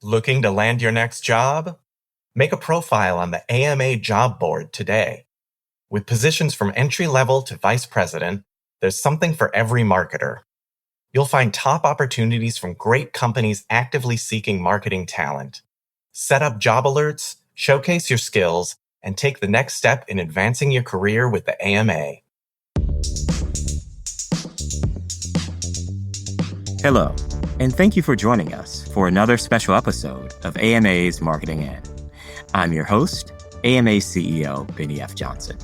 Looking to land your next job? Make a profile on the AMA job board today. With positions from entry level to vice president, there's something for every marketer. You'll find top opportunities from great companies actively seeking marketing talent. Set up job alerts, showcase your skills, and take the next step in advancing your career with the AMA. Hello, and thank you for joining us for another special episode of AMA's Marketing In. I'm your host, AMA CEO Bennie F. Johnson.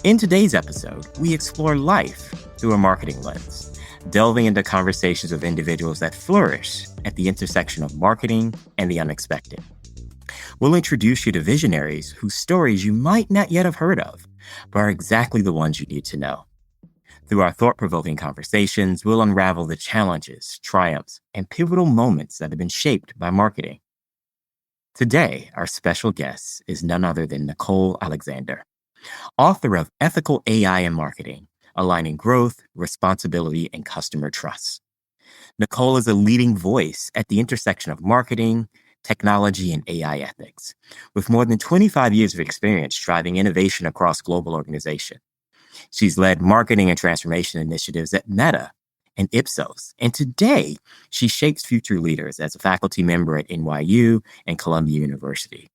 In today's episode, we explore life through a marketing lens, delving into conversations with individuals that flourish at the intersection of marketing and the unexpected. We'll introduce you to visionaries whose stories you might not yet have heard of, but are exactly the ones you need to know. Through our thought-provoking conversations, we'll unravel the challenges, triumphs, and pivotal moments that have been shaped by marketing. Today, our special guest is none other than Nicole Alexander, author of Ethical AI in Marketing, Aligning Growth, Responsibility, and Customer Trust. Nicole is a leading voice at the intersection of marketing, technology, and AI ethics, with more than 25 years of experience driving innovation across global organizations. She's led marketing and transformation initiatives at Meta and Ipsos. And today, she shapes future leaders as a faculty member at NYU and Columbia University,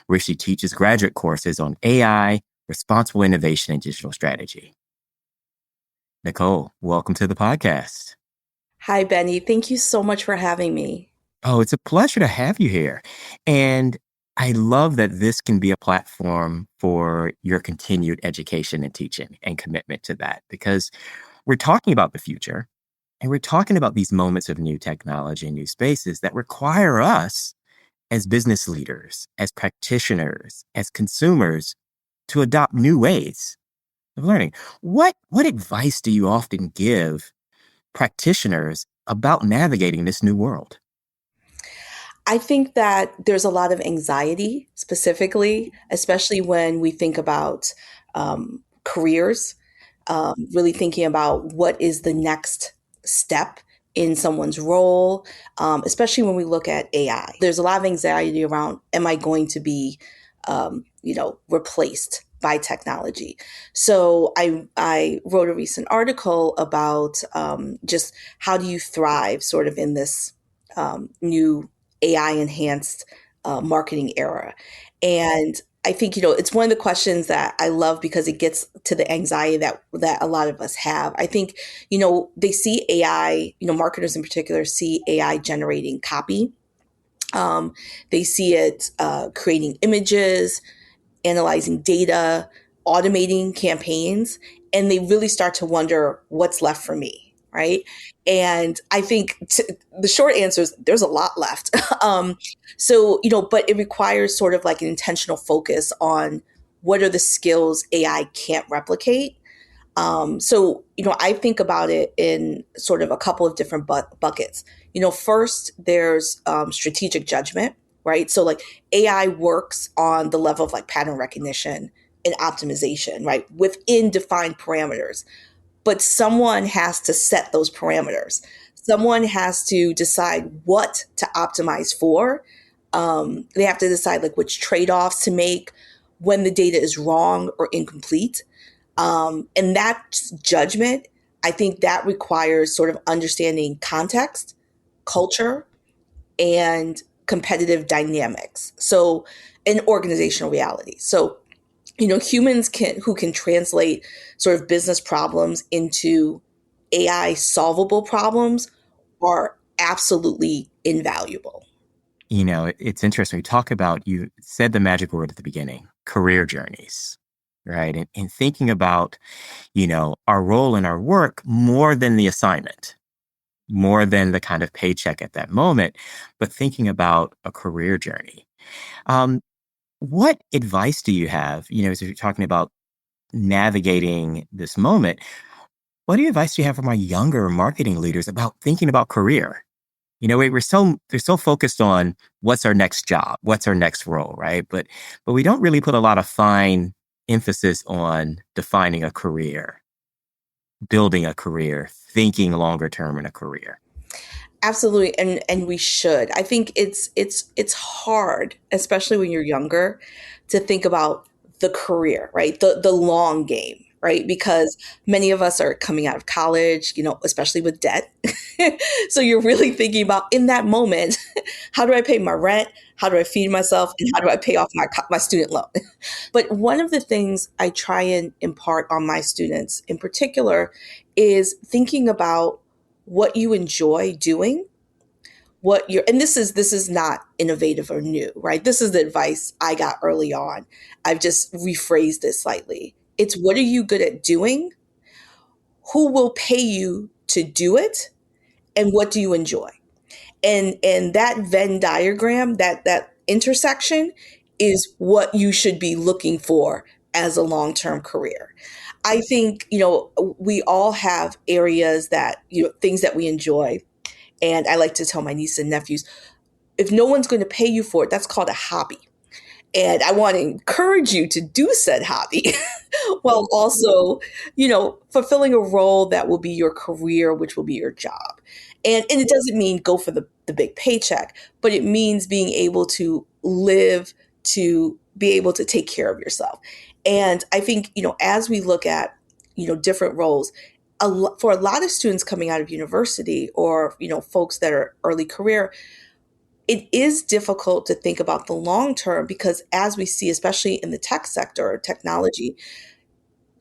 where she teaches graduate courses on AI, responsible innovation, and digital strategy. Nicole, welcome to the podcast. Hi, Benny. Thank you so much for having me. Oh, it's a pleasure to have you here. And I love that this can be a platform for your continued education and teaching and commitment to that, because we're talking about the future and we're talking about these moments of new technology and new spaces that require us as business leaders, as practitioners, as consumers to adopt new ways of learning. What advice do you often give practitioners about navigating this new world? I think that there's a lot of anxiety specifically, especially when we think about careers, really thinking about what is the next step in someone's role, especially when we look at AI. There's a lot of anxiety around, am I going to be, replaced by technology? So I wrote a recent article about just how do you thrive sort of in this new AI-enhanced marketing era. And I think, it's one of the questions that I love because it gets to the anxiety that a lot of us have. I think, they see AI, marketers in particular see AI generating copy. They see it creating images, analyzing data, automating campaigns, and they really start to wonder what's left for me, right? And I think the short answer is there's a lot left. But it requires sort of like an intentional focus on what are the skills AI can't replicate. I think about it in sort of a couple of different buckets. First, there's strategic judgment, right? So like AI works on the level of like pattern recognition and optimization, right? Within defined parameters. But someone has to set those parameters. Someone has to decide what to optimize for. They have to decide like which trade-offs to make when the data is wrong or incomplete. And that judgment, I think that requires sort of understanding context, culture, and competitive dynamics. So, and organizational reality. So, humans who can translate sort of business problems into AI solvable problems are absolutely invaluable. It's interesting. We talk about, you said the magic word at the beginning, career journeys, right? And thinking about, our role in our work more than the assignment, more than the kind of paycheck at that moment, but thinking about a career journey. What advice do you have, as you're talking about navigating this moment, what advice do you have for my younger marketing leaders about thinking about career? They're so focused on what's our next job, what's our next role, right? But we don't really put a lot of fine emphasis on defining a career, building a career, thinking longer term in a career. Absolutely, and we should. I think it's hard, especially when you're younger, to think about the career, right? The long game, right? Because many of us are coming out of college, especially with debt. So you're really thinking about in that moment, how do I pay my rent? How do I feed myself? And how do I pay off my student loan? But one of the things I try and impart on my students in particular is thinking about what you enjoy doing, and this is not innovative or new, right? This is the advice I got early on. I've just rephrased it slightly. It's what are you good at doing? Who will pay you to do it? And what do you enjoy? And that Venn diagram, that intersection is what you should be looking for as a long-term career. I think, we all have areas that, things that we enjoy. And I like to tell my nieces and nephews, if no one's going to pay you for it, that's called a hobby. And I want to encourage you to do said hobby while also, fulfilling a role that will be your career, which will be your job. And it doesn't mean go for the big paycheck, but it means being able to live, to be able to take care of yourself. And I think, as we look at, different roles, for a lot of students coming out of university or, folks that are early career, it is difficult to think about the long term because as we see, especially in the tech sector or technology,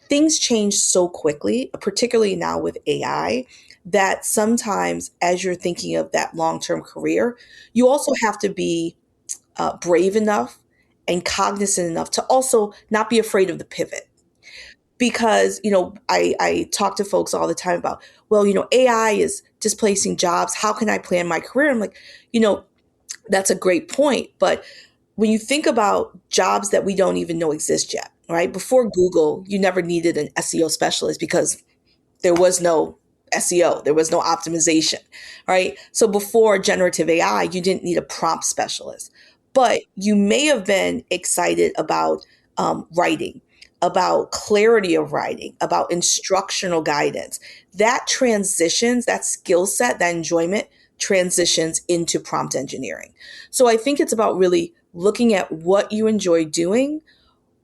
things change so quickly, particularly now with AI, that sometimes as you're thinking of that long term career, you also have to be brave enough and cognizant enough to also not be afraid of the pivot. Because, I talk to folks all the time about, well, AI is displacing jobs. How can I plan my career? I'm like, that's a great point. But when you think about jobs that we don't even know exist yet, right? Before Google, you never needed an SEO specialist because there was no SEO, there was no optimization, right? So before generative AI, you didn't need a prompt specialist, but you may have been excited about writing, about clarity of writing, about instructional guidance. That transitions, that skill set, that enjoyment transitions into prompt engineering. So I think it's about really looking at what you enjoy doing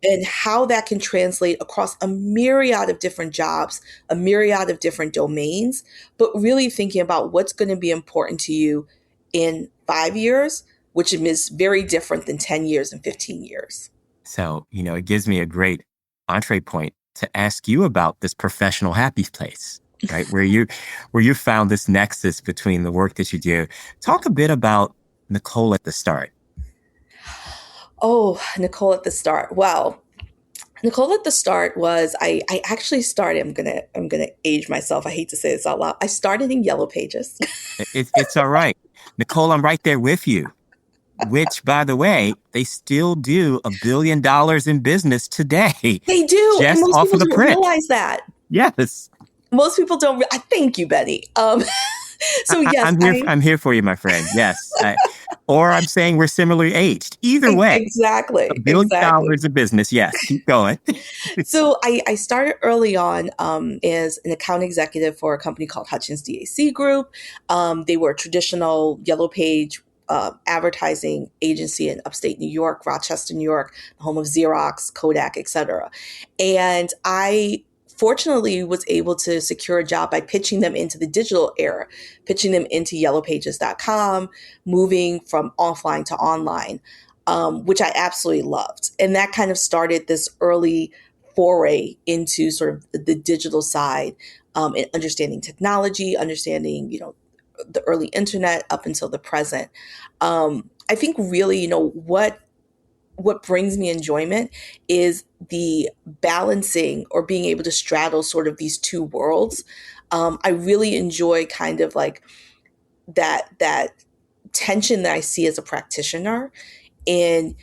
and how that can translate across a myriad of different jobs, a myriad of different domains, but really thinking about what's going to be important to you in 5 years, which is very different than 10 years and 15 years. So, it gives me a great entree point to ask you about this professional happy place, right? Where you found this nexus between the work that you do. Talk a bit about Nicole at the start. Oh, Nicole at the start. Well, Nicole at the start was I actually started. I'm gonna age myself. I hate to say this out loud. I started in Yellow Pages. It's all right, Nicole. I'm right there with you. Which, by the way, they still do $1 billion in business today. They do, and Just most off people of the don't print. realize that. Yes. Most people don't. I thank you, Bennie. So yes, I'm here for you, my friend. Yes. Or I'm saying we're similarly aged. Either way, exactly, $1 billion exactly. of business. Yes. Keep going. So I started early on as an account executive for a company called Hutchins DAC Group. They were a traditional Yellow Page advertising agency in upstate New York, Rochester, New York, the home of Xerox, Kodak, etc. And I fortunately was able to secure a job by pitching them into the digital era, pitching them into yellowpages.com, moving from offline to online, which I absolutely loved. And that kind of started this early foray into sort of the digital side, and understanding technology, understanding, the early internet up until the present. I think really, what brings me enjoyment is the balancing or being able to straddle sort of these two worlds. I really enjoy kind of like that tension that I see as a practitioner in,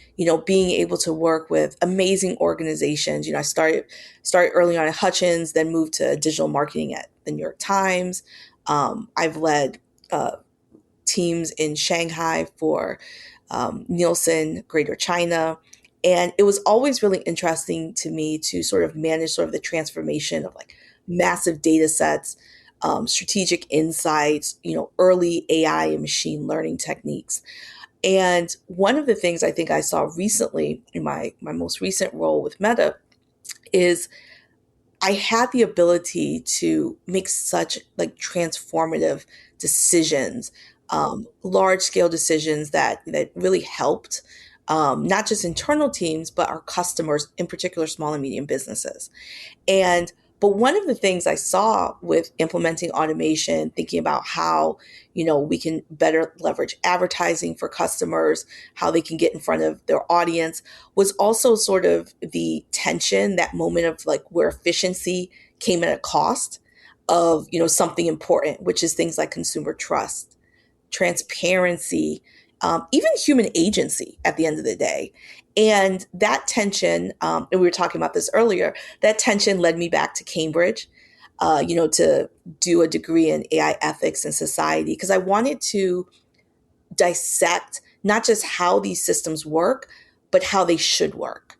being able to work with amazing organizations. I started early on at Hutchins, then moved to digital marketing at the New York Times. I've led teams in Shanghai for Nielsen, Greater China. And it was always really interesting to me to sort of manage sort of the transformation of like massive data sets, strategic insights, early AI and machine learning techniques. And one of the things I think I saw recently in my most recent role with Meta is I had the ability to make such like transformative decisions, large scale decisions that really helped not just internal teams, but our customers, in particular small and medium businesses. And but one of the things I saw with implementing automation, thinking about how, we can better leverage advertising for customers, how they can get in front of their audience, was also sort of the tension, that moment of like where efficiency came at a cost of, something important, which is things like consumer trust, transparency, even human agency at the end of the day. And that tension, and we were talking about this earlier, that tension led me back to Cambridge, to do a degree in AI ethics and society, because I wanted to dissect not just how these systems work, but how they should work.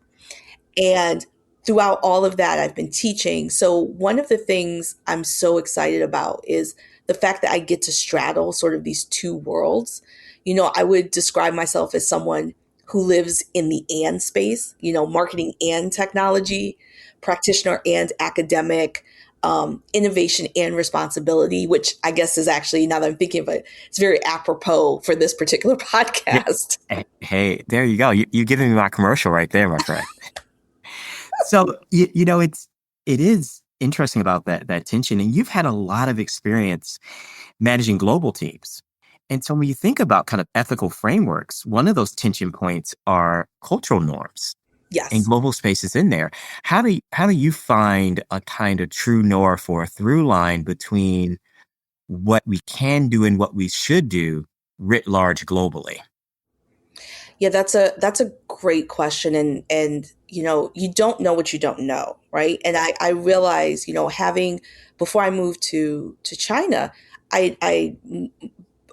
And throughout all of that, I've been teaching. So one of the things I'm so excited about is the fact that I get to straddle sort of these two worlds. I would describe myself as someone who lives in the and space, marketing and technology, practitioner and academic, innovation and responsibility, which I guess is actually, now that I'm thinking of it, it's very apropos for this particular podcast. Hey, there you go. You're giving me my commercial right there, my friend. So, it is interesting about that tension, and you've had a lot of experience managing global teams. And so when you think about kind of ethical frameworks, one of those tension points are cultural norms and Yes. global spaces in there. How do you find a kind of true north or a through line between what we can do and what we should do writ large globally? Yeah, that's a great question. And you don't know what you don't know, right? And I realize, having before I moved to China, I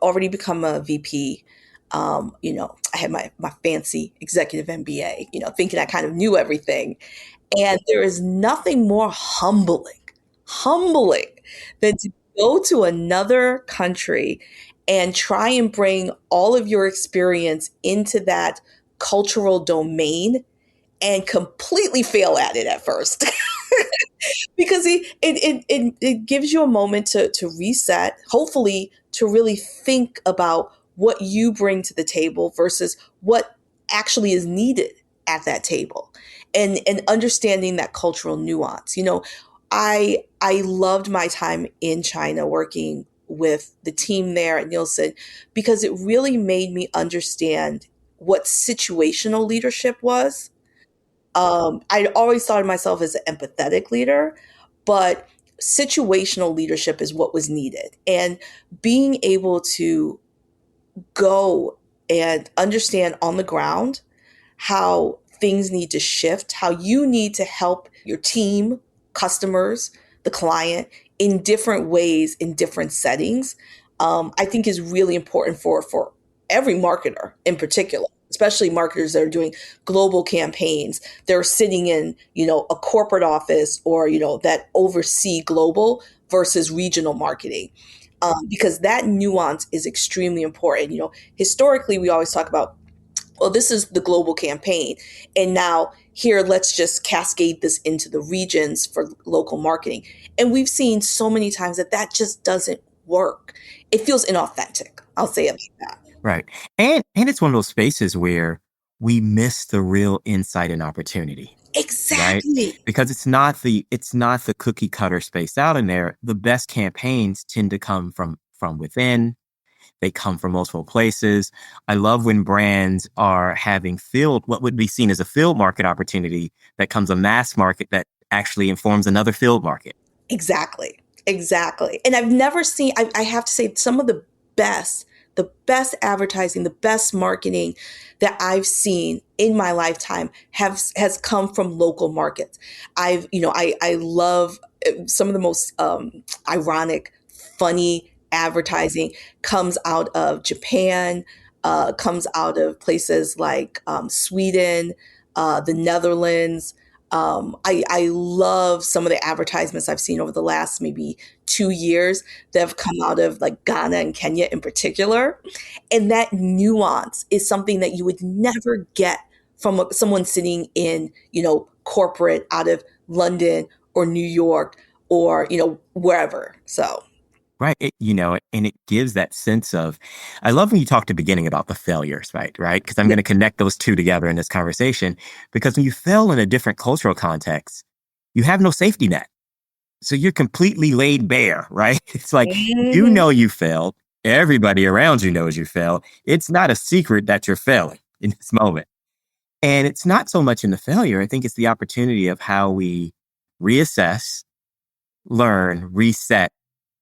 already become a VP. I had my fancy executive MBA, thinking I kind of knew everything. And there is nothing more humbling than to go to another country and try and bring all of your experience into that cultural domain and completely fail at it at first. Because it gives you a moment to reset, hopefully to really think about what you bring to the table versus what actually is needed at that table, and understanding that cultural nuance. I loved my time in China working with the team there at Nielsen, because it really made me understand what situational leadership was. I always thought of myself as an empathetic leader, but situational leadership is what was needed. And being able to go and understand on the ground how things need to shift, how you need to help your team, customers, the client in different ways, in different settings, I think is really important for every marketer in particular, especially marketers that are doing global campaigns. They're sitting in, a corporate office or, that oversee global versus regional marketing. Because that nuance is extremely important. Historically, we always talk about, well, this is the global campaign. And now here, let's just cascade this into the regions for local marketing. And we've seen so many times that just doesn't work. It feels inauthentic. I'll say it like that. Right. And it's one of those spaces where we miss the real insight and opportunity, right? Exactly. Because it's not the cookie cutter space out in there. The best campaigns tend to come from within. They come from multiple places. I love when brands are having what would be seen as a field market opportunity that comes a mass market that actually informs another field market. Exactly. Exactly. And I've never seen, I have to say, some of the best advertising, the best marketing that I've seen in my lifetime has come from local markets. I love some of the most ironic, funny advertising comes out of Japan, comes out of places like Sweden, the Netherlands, I love some of the advertisements I've seen over the last maybe 2 years that have come out of like Ghana and Kenya in particular. And that nuance is something that you would never get from someone sitting in, corporate out of London or New York or, wherever. So, Right. And it gives that sense of, I love when you talked at the beginning about the failures, right? Right. Because I'm yeah. going to connect those two together in this conversation. Because when you fail in a different cultural context, you have no safety net. So you're completely laid bare, right? It's like, Mhm. you failed. Everybody around you knows you failed. It's not a secret that you're failing in this moment. And it's not so much in the failure. I think it's the opportunity of how we reassess, learn, reset,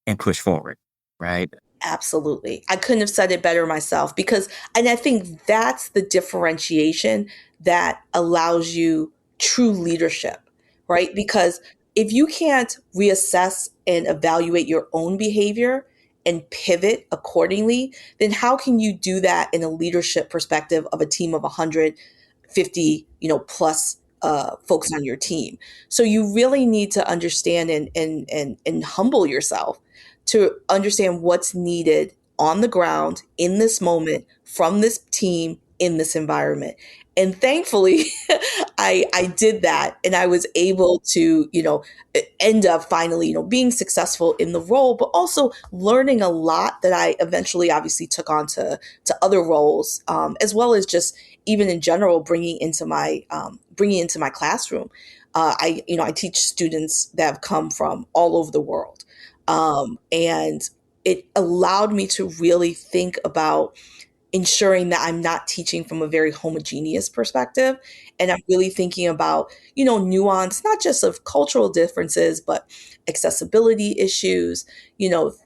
and push forward, right? Absolutely. I couldn't have said it better myself and I think that's the differentiation that allows you true leadership, right? Because if you can't reassess and evaluate your own behavior and pivot accordingly, then how can you do that in a leadership perspective of a team of 150, plus folks on your team? So you really need to understand and humble yourself to understand what's needed on the ground in this moment from this team in this environment. And thankfully, I did that and I was able to, end up finally, being successful in the role, but also learning a lot that I eventually obviously took on to other roles, as well as just even in general, bringing into my classroom. I teach students that have come from all over the world. And it allowed me to really think about ensuring that I'm not teaching from a very homogeneous perspective. And I'm really thinking about, nuance, not just of cultural differences, but accessibility issues,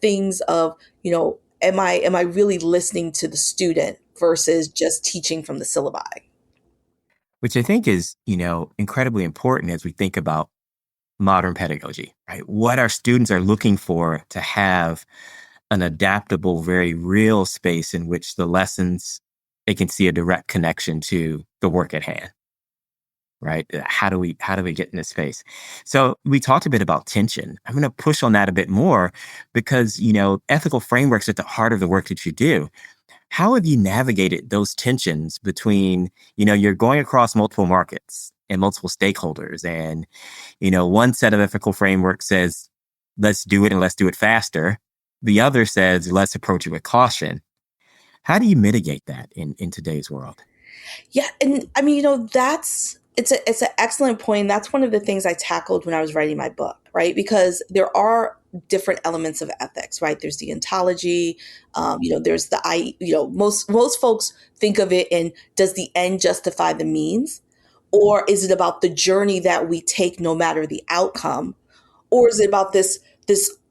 things of, am I really listening to the student versus just teaching from the syllabi? Which I think is, incredibly important as we think about modern pedagogy, right? What our students are looking for to have an adaptable, very real space in which the lessons, they can see a direct connection to the work at hand, right? How do we get in this space? So we talked a bit about tension. I'm going to push on that a bit more because, ethical frameworks are at the heart of the work that you do. How have you navigated those tensions between, you're going across multiple markets and multiple stakeholders and, one set of ethical framework says, let's do it and let's do it faster. The other says, let's approach it with caution. How do you mitigate that in today's world? Yeah, and I mean, it's an excellent point. That's one of the things I tackled when I was writing my book, right? Because there are different elements of ethics, right? There's the ontology, there's the most folks think of it in does the end justify the means, or is it about the journey that we take no matter the outcome, or is it about this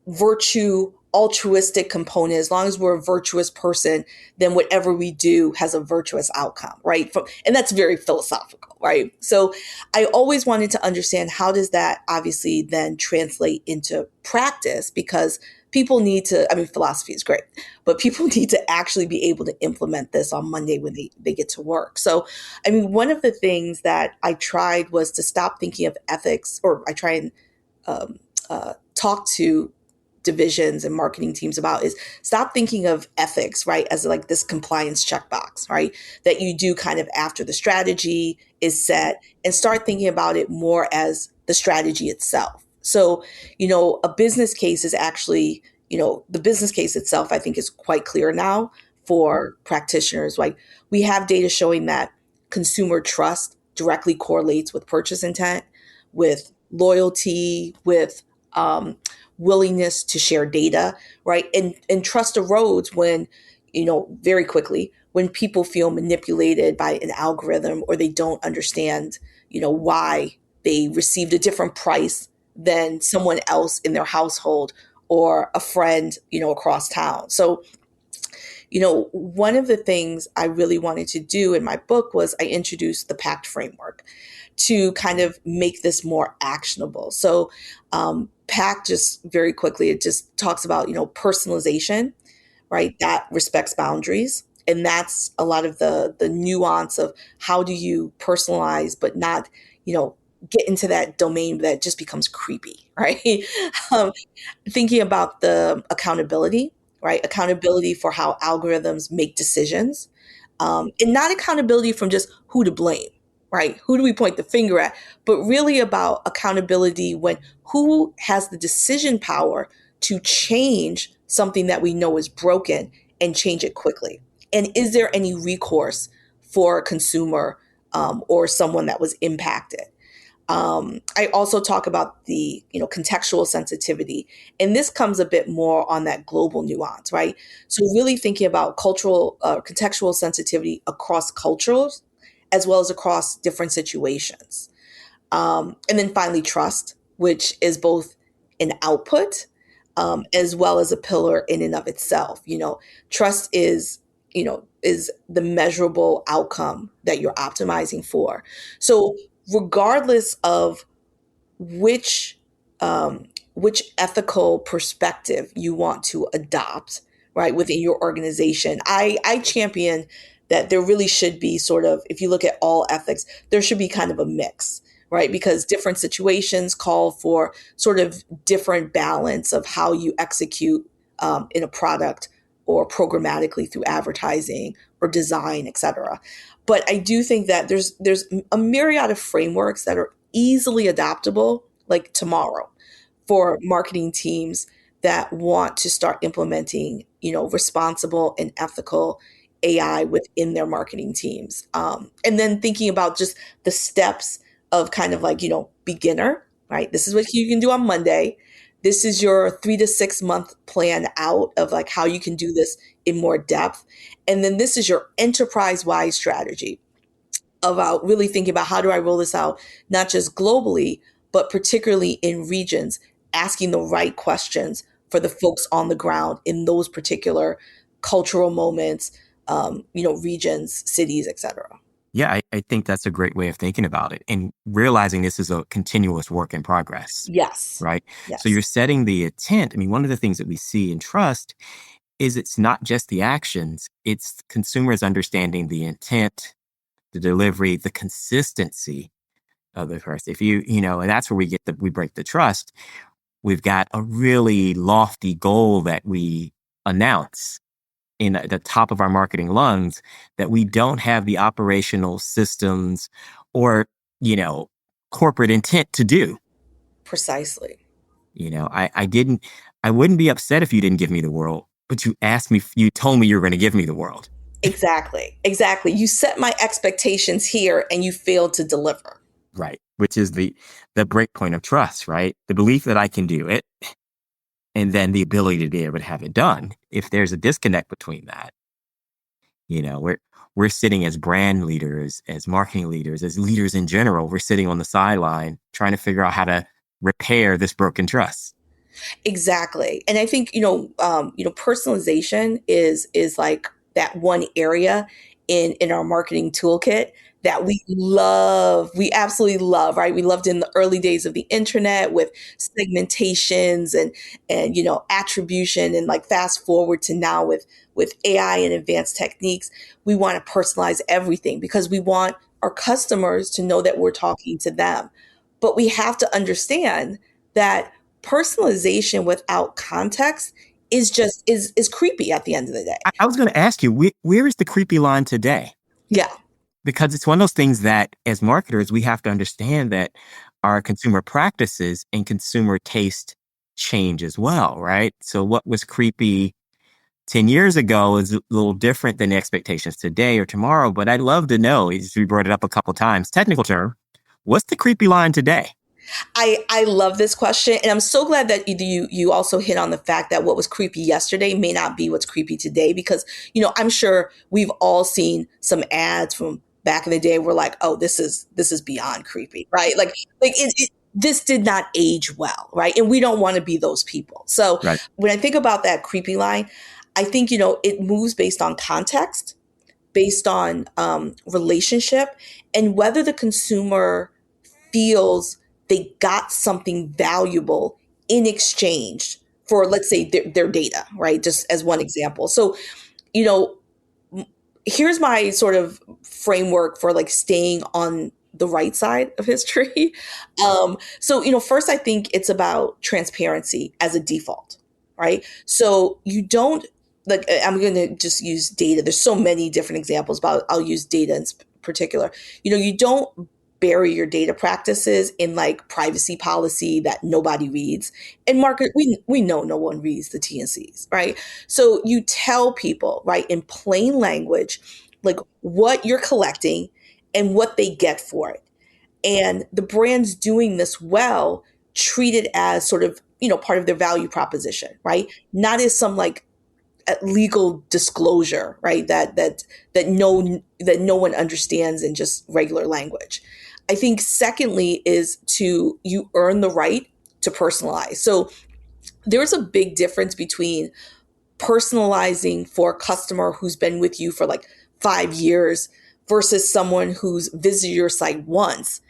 virtue altruistic component? As long as we're a virtuous person, then whatever we do has a virtuous outcome, right? And that's very philosophical, right? So I always wanted to understand how does that obviously then translate into practice, because people need to, I mean, philosophy is great, but people need to actually be able to implement this on Monday when they get to work. So, I mean, one of the things that I tried was to stop thinking of ethics, or I try and talk to divisions and marketing teams about, is stop thinking of ethics, right, as like this compliance checkbox, right, that you do kind of after the strategy is set, and start thinking about it more as the strategy itself. So, a business case is actually, the business case itself, I think, is quite clear now for practitioners. Like, we have data showing that consumer trust directly correlates with purchase intent, with loyalty, with willingness to share data, right? And trust erodes when, very quickly, when people feel manipulated by an algorithm, or they don't understand, why they received a different price than someone else in their household or a friend, across town. So, one of the things I really wanted to do in my book was I introduced the PACT framework to kind of make this more actionable. So, PACT, just very quickly, it just talks about, personalization, right? That respects boundaries. And that's a lot of the nuance of how do you personalize, but not, get into that domain that just becomes creepy, right? um, Thinking about the accountability, right? Accountability for how algorithms make decisions, and not accountability from just who to blame, right? Who do we point the finger at? But really about accountability when who has the decision power to change something that we know is broken and change it quickly? And is there any recourse for a consumer or someone that was impacted? I also talk about the contextual sensitivity, and this comes a bit more on that global nuance, right? So really thinking about cultural contextual sensitivity across cultures as well as across different situations. And then finally, trust, which is both an output as well as a pillar in and of itself. Trust is the measurable outcome that you're optimizing for. So regardless of which which ethical perspective you want to adopt, right, within your organization. I champion that there really should be sort of, if you look at all ethics, there should be kind of a mix, right? Because different situations call for sort of different balance of how you execute in a product or programmatically through advertising or design, et cetera. But I do think that there's a myriad of frameworks that are easily adaptable, like tomorrow, for marketing teams that want to start implementing, responsible and ethical AI within their marketing teams. And then thinking about just the steps of kind of like, beginner, right? This is what you can do on Monday. This is your 3 to 6 month plan out of like how you can do this in more depth. And then this is your enterprise-wide strategy about really thinking about how do I roll this out, not just globally, but particularly in regions, asking the right questions for the folks on the ground in those particular cultural moments, regions, cities, et cetera. Yeah, I think that's a great way of thinking about it and realizing this is a continuous work in progress, Yes. right? So Yes. you're setting the intent. I mean, one of the things that we see in trust is it's not just the actions, it's consumers understanding the intent, the delivery, the consistency of the first. If and that's where we break the trust. We've got a really lofty goal that we announce in the top of our marketing lungs that we don't have the operational systems or, corporate intent to do. Precisely. I wouldn't be upset if you didn't give me the world, but you told me you were going to give me the world. Exactly. Exactly. You set my expectations here and you failed to deliver. Right. Which is the break point of trust, right? The belief that I can do it and then the ability to be able to have it done. If there's a disconnect between that, we're sitting as brand leaders, as marketing leaders, as leaders in general, we're sitting on the sideline trying to figure out how to repair this broken trust. Exactly. And I think, personalization is like that one area in our marketing toolkit that we love. We absolutely love, right? We loved in the early days of the internet with segmentations and attribution, and like fast forward to now with AI and advanced techniques. We want to personalize everything because we want our customers to know that we're talking to them. But we have to understand that personalization without context is creepy at the end of the day. I was going to ask you, where is the creepy line today? Yeah. Because it's one of those things that as marketers, we have to understand that our consumer practices and consumer taste change as well, right? So what was creepy 10 years ago is a little different than expectations today or tomorrow. But I'd love to know, as we brought it up a couple times, technical term, what's the creepy line today? I love this question. And I'm so glad that you also hit on the fact that what was creepy yesterday may not be what's creepy today, because, I'm sure we've all seen some ads from back in the day. We're like, oh, this is beyond creepy, right? This did not age well, right? And we don't want to be those people. So Right. when I think about that creepy line, I think, it moves based on context, based on relationship, and whether the consumer feels they got something valuable in exchange for, let's say, their data, right? Just as one example. So, you know, here's my sort of framework for like staying on the right side of history. So, first, I think it's about transparency as a default, right? So you don't, like, I'm going to just use data. There's so many different examples, but I'll use data in particular. You don't bury your data practices in like privacy policy that nobody reads. And market, we know no one reads the T&Cs, right? So you tell people, right, in plain language, like what you're collecting and what they get for it. And the brands doing this well treat it as sort of, part of their value proposition, right? Not as some like legal disclosure, right? That no one understands in just regular language. I think secondly is you earn the right to personalize. So there's a big difference between personalizing for a customer who's been with you for like 5 years versus someone who's visited your site once,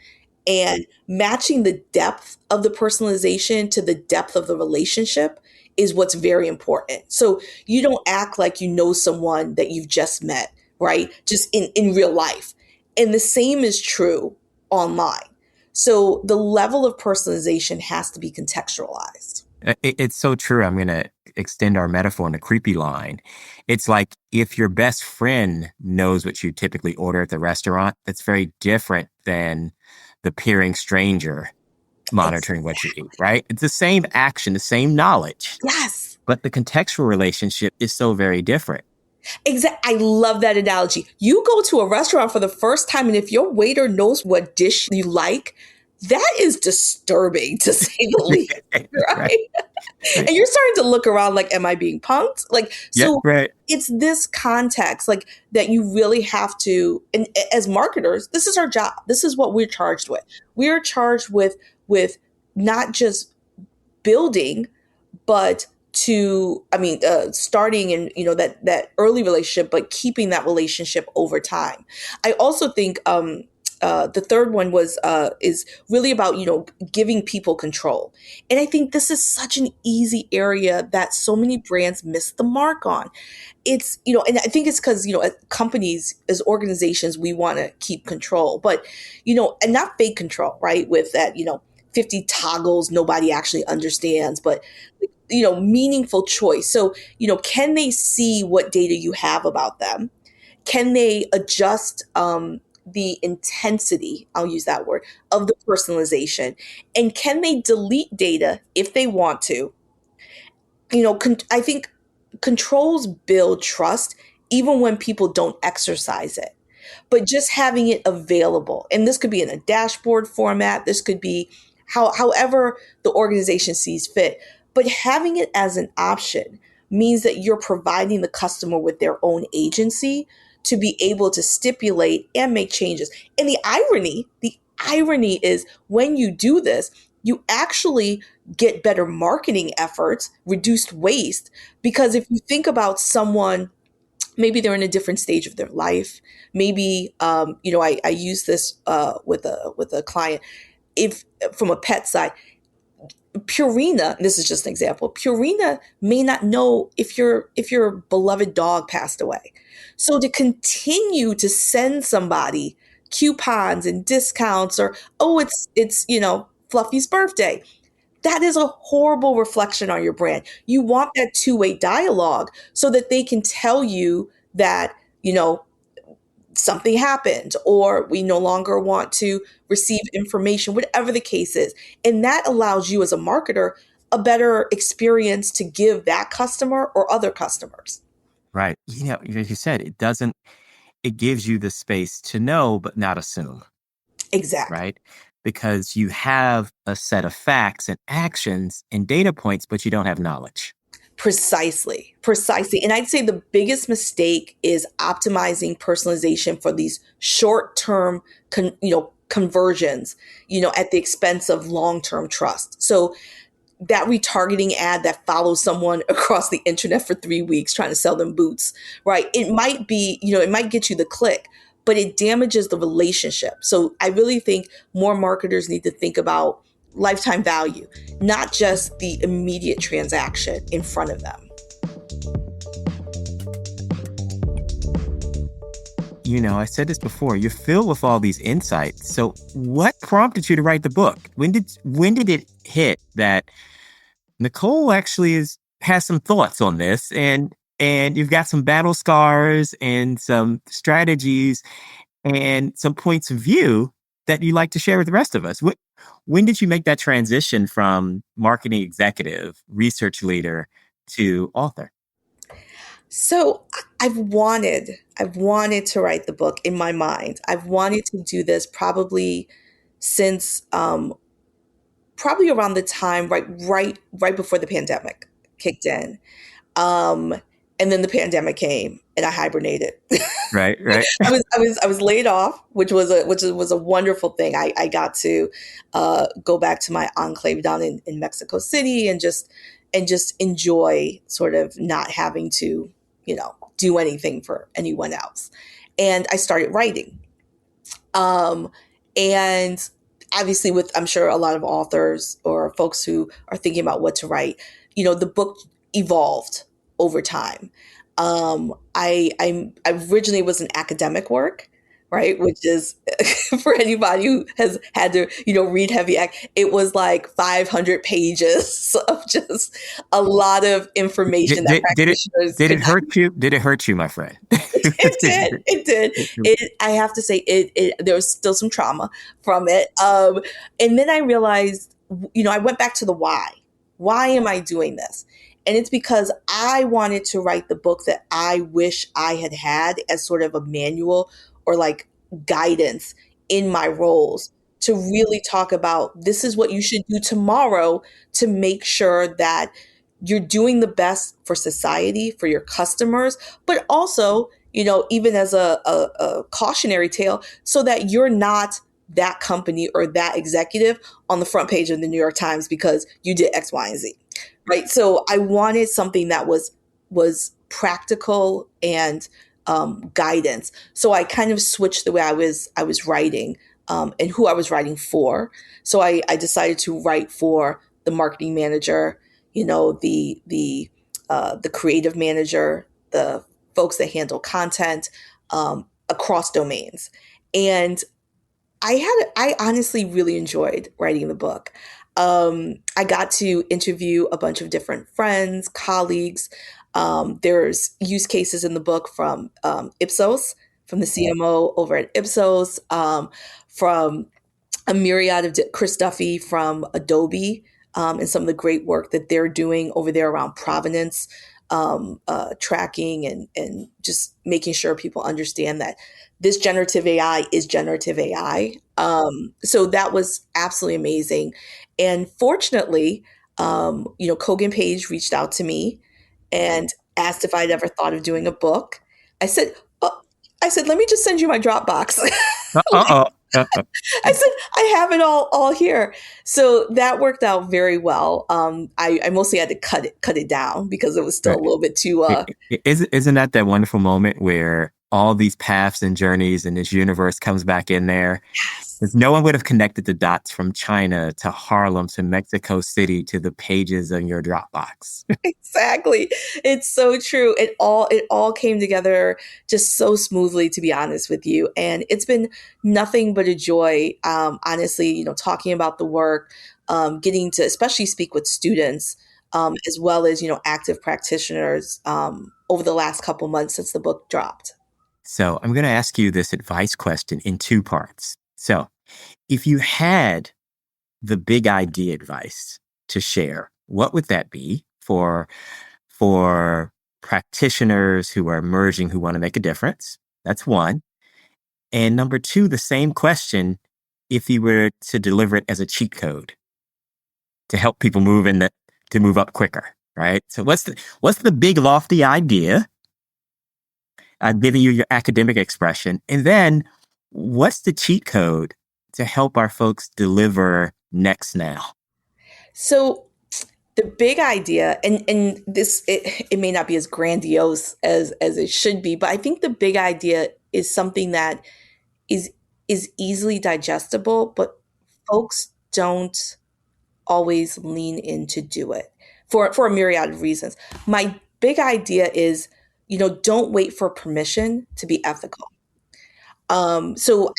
and matching the depth of the personalization to the depth of the relationship is what's very important. So you don't act like you know someone that you've just met, right? Just in real life. And the same is true online. So the level of personalization has to be contextualized. It's so true. I'm going to extend our metaphor in the creepy line. It's like if your best friend knows what you typically order at the restaurant, that's very different than the peering stranger monitoring what you eat, right? It's the same action, the same knowledge. Yes. But the contextual relationship is so very different. Exactly. I love that analogy. You go to a restaurant for the first time, and if your waiter knows what dish you like, that is disturbing to say the least, right? And you're starting to look around like, am I being punked? Like, so It's this context, like that you really have to, and as marketers, this is our job. This is what we're charged with. We're charged with not just building, but starting in, that early relationship, but keeping that relationship over time. I also think, the third one is really about, giving people control. And I think this is such an easy area that so many brands miss the mark on. It's, and I think it's because, as companies, as organizations, we want to keep control, but, and not fake control, right? With that, 50 toggles nobody actually understands, but meaningful choice. So, can they see what data you have about them? Can they adjust the intensity, I'll use that word, of the personalization? And can they delete data if they want to? I think controls build trust even when people don't exercise it. But just having it available, and this could be in a dashboard format, this could be however the organization sees fit, but having it as an option means that you're providing the customer with their own agency to be able to stipulate and make changes. And the irony is when you do this, you actually get better marketing efforts, reduced waste, because if you think about someone, maybe they're in a different stage of their life. Maybe, I use this with a client. If from a pet side, Purina, this is just an example, Purina may not know if your beloved dog passed away. So to continue to send somebody coupons and discounts, or, oh, it's Fluffy's birthday, that is a horrible reflection on your brand. You want that two-way dialogue so that they can tell you that, something happened, or we no longer want to receive information, whatever the case is. And that allows you as a marketer a better experience to give that customer or other customers. Right. Like you said, it gives you the space to know, but not assume. Exactly. Right. Because you have a set of facts and actions and data points, but you don't have knowledge. Precisely. And I'd say the biggest mistake is optimizing personalization for these short-term, conversions, at the expense of long-term trust. So that retargeting ad that follows someone across the internet for 3 weeks trying to sell them boots, right? It might be, it might get you the click, but it damages the relationship. So I really think more marketers need to think about lifetime value, not just the immediate transaction in front of them. I said this before, you're filled with all these insights. So what prompted you to write the book? When did it hit that Nicole actually has some thoughts on this, and you've got some battle scars and some strategies and some points of view that you like to share with the rest of us? When did you make that transition from marketing executive, research leader to author? So I've wanted to write the book in my mind. I've wanted to do this probably since probably around the time right before the pandemic kicked in. Um, and then the pandemic came and I hibernated. Right, right. I was laid off, which was a wonderful thing. I got to go back to my enclave down in Mexico City and just enjoy sort of not having to, do anything for anyone else. And I started writing. Um, and obviously, with I'm sure a lot of authors or folks who are thinking about what to write, the book evolved over time. I originally was an academic work, right, which is for anybody who has had to read it was like 500 pages of just a lot of information Did, that did, did it practitioners did could it hurt you? Did it hurt you, my friend? it did. It did. I have to say, there was still some trauma from it. And then I realized, I went back to the why. Why am I doing this? And it's because I wanted to write the book that I wish I had had as sort of a manual or like guidance in my roles to really talk about this is what you should do tomorrow to make sure that you're doing the best for society, for your customers, but also, even as a cautionary tale, so that you're not that company or that executive on the front page of the New York Times because you did X, Y, and Z. Right. So I wanted something that was practical and guidance. So I kind of switched the way I was writing and who I was writing for. So I decided to write for the marketing manager, the creative manager, the folks that handle content across domains. And I honestly really enjoyed writing the book. I got to interview a bunch of different friends, colleagues. There's use cases in the book from Ipsos, from the CMO over at Ipsos, from a myriad of Chris Duffy from Adobe, and some of the great work that they're doing over there around provenance tracking and just making sure people understand that this generative AI is generative AI. So that was absolutely amazing. And fortunately, Kogan Page reached out to me and asked if I'd ever thought of doing a book. I said, oh, I said, let me just send you my Dropbox. Uh-oh. I said, I have it all here. So that worked out very well. I mostly had to cut it down because it was still a little bit too. Isn't that wonderful moment where all these paths and journeys and this universe comes back in there? Because no one would have connected the dots from China to Harlem to Mexico City to the pages on your Dropbox. Exactly. It's so true. It all came together just so smoothly, to be honest with you. And it's been nothing but a joy, honestly, talking about the work, getting to especially speak with students, as well as, active practitioners, over the last couple months since the book dropped. So I'm going to ask you this advice question in two parts. So if you had the big idea advice to share, what would that be for practitioners who are emerging, who want to make a difference? That's one. And number two, the same question, if you were to deliver it as a cheat code to help people to move up quicker, right? So what's the big lofty idea? I'm giving you your academic expression. And then what's the cheat code to help our folks deliver next now? So the big idea, and this it may not be as grandiose as it should be, but I think the big idea is something that is is easily digestible, but folks don't always lean in to do it for a myriad of reasons. My big idea is, don't wait for permission to be ethical. So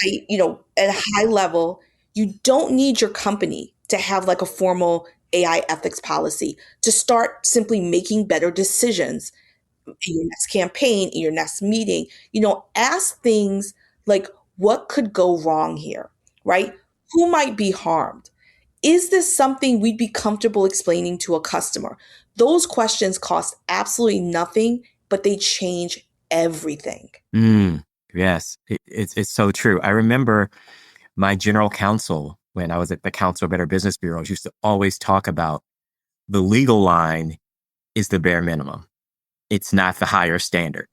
at a high level, you don't need your company to have like a formal AI ethics policy to start simply making better decisions in your next campaign, in your next meeting. Ask things like, what could go wrong here, right? Who might be harmed? Is this something we'd be comfortable explaining to a customer? Those questions cost absolutely nothing, but they change everything. Yes, it's so true. I remember my general counsel, when I was at the Council of Better Business Bureaus, used to always talk about the legal line is the bare minimum. It's not the higher standard.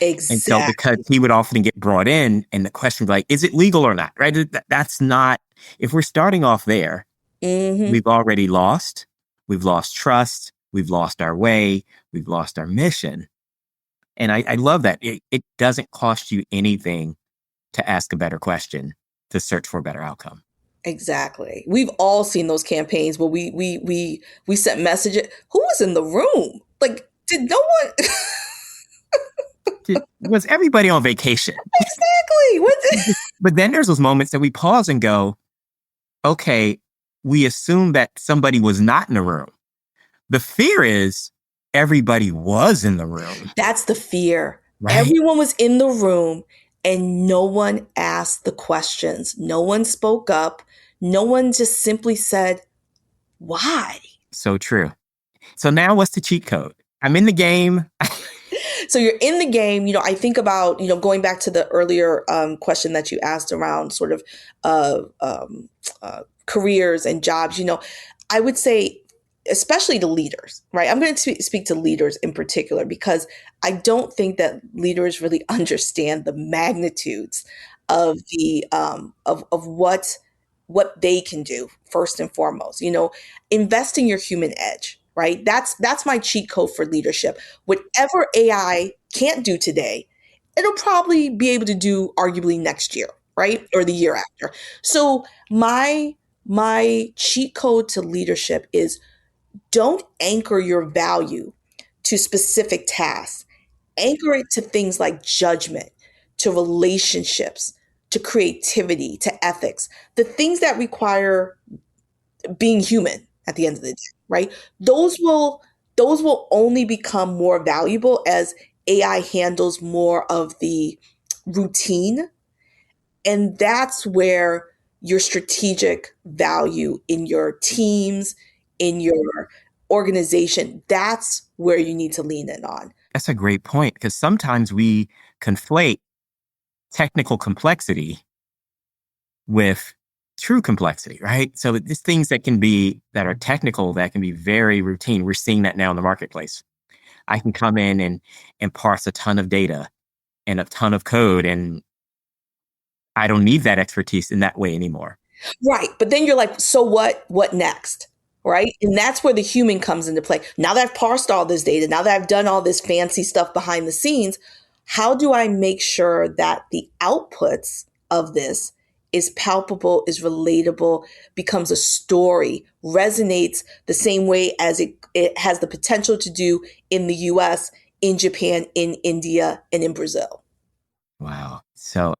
And so because Exactly. he would often get brought in and the question would be like, is it legal or not? Right? That's not, if we're starting off there, Hmm. we've already lost. We've lost trust. We've lost our way. We've lost our mission. And I love that. It doesn't cost you anything to ask a better question, to search for a better outcome. Exactly. We've all seen those campaigns where we sent messages. Who was in the room? Like, did no one? Was everybody on vacation? Exactly. What? But then there's those moments that we pause and go, okay, we assume that somebody was not in the room. The fear is everybody was in the room, That's the fear. right? Everyone was in the room and no one asked the questions. No one spoke up. No one just simply said, why? So true. So now what's the cheat code? I'm in the game. So you're in the game. I think about, going back to the earlier question that you asked around sort of careers and jobs. I would say, especially to leaders, right? I'm going to speak to leaders in particular because I don't think that leaders really understand the magnitudes of the of what they can do first and foremost. Investing your human edge, right? That's my cheat code for leadership. Whatever AI can't do today, it'll probably be able to do arguably next year, right? Or the year after. So my cheat code to leadership is, don't anchor your value to specific tasks. Anchor it to things like judgment, to relationships, to creativity, to ethics, the things that require being human at the end of the day, right? Those will only become more valuable as AI handles more of the routine. And that's where your strategic value in your teams, in your organization, that's where you need to lean in on. That's a great point, because sometimes we conflate technical complexity with true complexity, right? So there's things that are technical that can be very routine. We're seeing that now in the marketplace. I can come in and parse a ton of data and a ton of code, and I don't need that expertise in that way anymore. Right. But then you're like, so what? What next? Right. And that's where the human comes into play. Now that I've parsed all this data, now that I've done all this fancy stuff behind the scenes, how do I make sure that the outputs of this is palpable, is relatable, becomes a story, resonates the same way as it has the potential to do in the US, in Japan, in India, and in Brazil? Wow. So,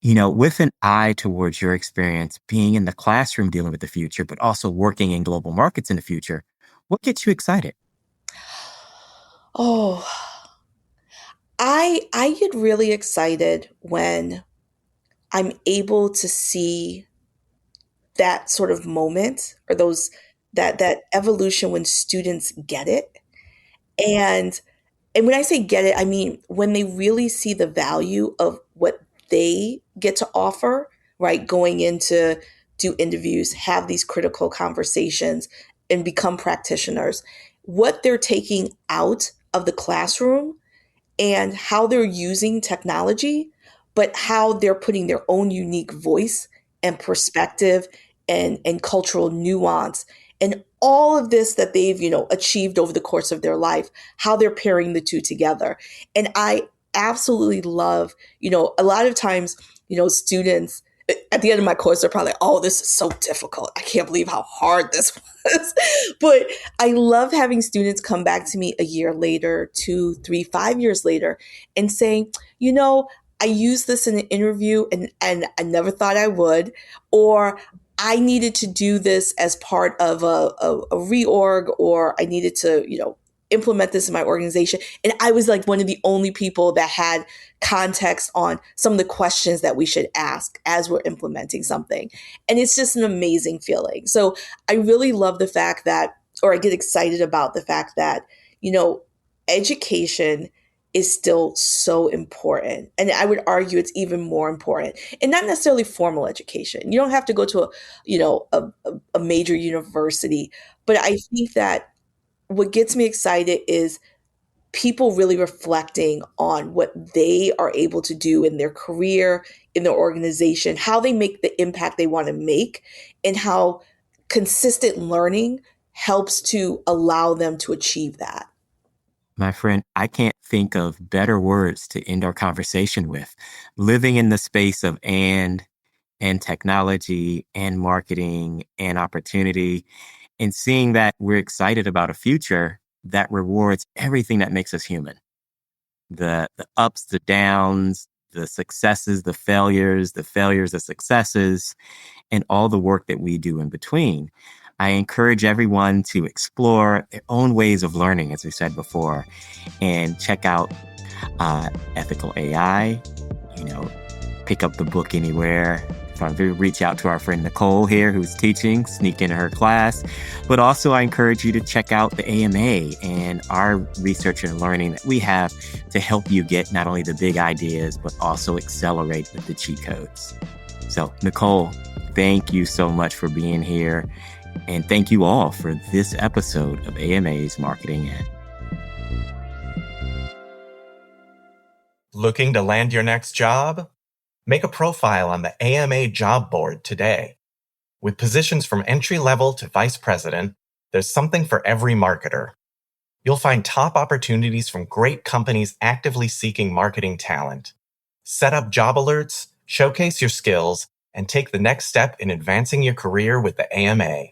with an eye towards your experience being in the classroom dealing with the future, but also working in global markets in the future, what gets you excited? Oh, I get really excited when I'm able to see that sort of moment, or that evolution when students get it. And and when I say get it, I mean when they really see the value of what they get to offer, right? Going into do interviews, have these critical conversations, and become practitioners. What they're taking out of the classroom and how they're using technology, but how they're putting their own unique voice and perspective and cultural nuance and all of this that they've achieved over the course of their life, how they're pairing the two together. And I absolutely love, a lot of times, students at the end of my course, they're probably like, oh, this is so difficult. I can't believe how hard this was. But I love having students come back to me a year later, 2, 3, 5 years later, and saying, you know, I used this in an interview and I never thought I would, or I needed to do this as part of a reorg, or I needed to, implement this in my organization. And I was like one of the only people that had context on some of the questions that we should ask as we're implementing something. And it's just an amazing feeling. So I really love the fact that, or I get excited about the fact that, education is still so important. And I would argue it's even more important, and not necessarily formal education. You don't have to go to a major university, but I think that what gets me excited is people really reflecting on what they are able to do in their career, in their organization, how they make the impact they want to make, and how consistent learning helps to allow them to achieve that. My friend, I can't think of better words to end our conversation with. Living in the space of and technology and marketing and opportunity, and seeing that we're excited about a future that rewards everything that makes us human. The ups, the downs, the successes, the failures, the successes, and all the work that we do in between. I encourage everyone to explore their own ways of learning, as we said before, and check out Ethical AI. Pick up the book anywhere. Reach out to our friend Nicole here, who's teaching, sneak into her class. But also, I encourage you to check out the AMA and our research and learning that we have to help you get not only the big ideas, but also accelerate with the cheat codes. So, Nicole, thank you so much for being here. And thank you all for this episode of AMA's Marketing In. Looking to land your next job? Make a profile on the AMA job board today. With positions from entry level to vice president, there's something for every marketer. You'll find top opportunities from great companies actively seeking marketing talent. Set up job alerts, showcase your skills, and take the next step in advancing your career with the AMA.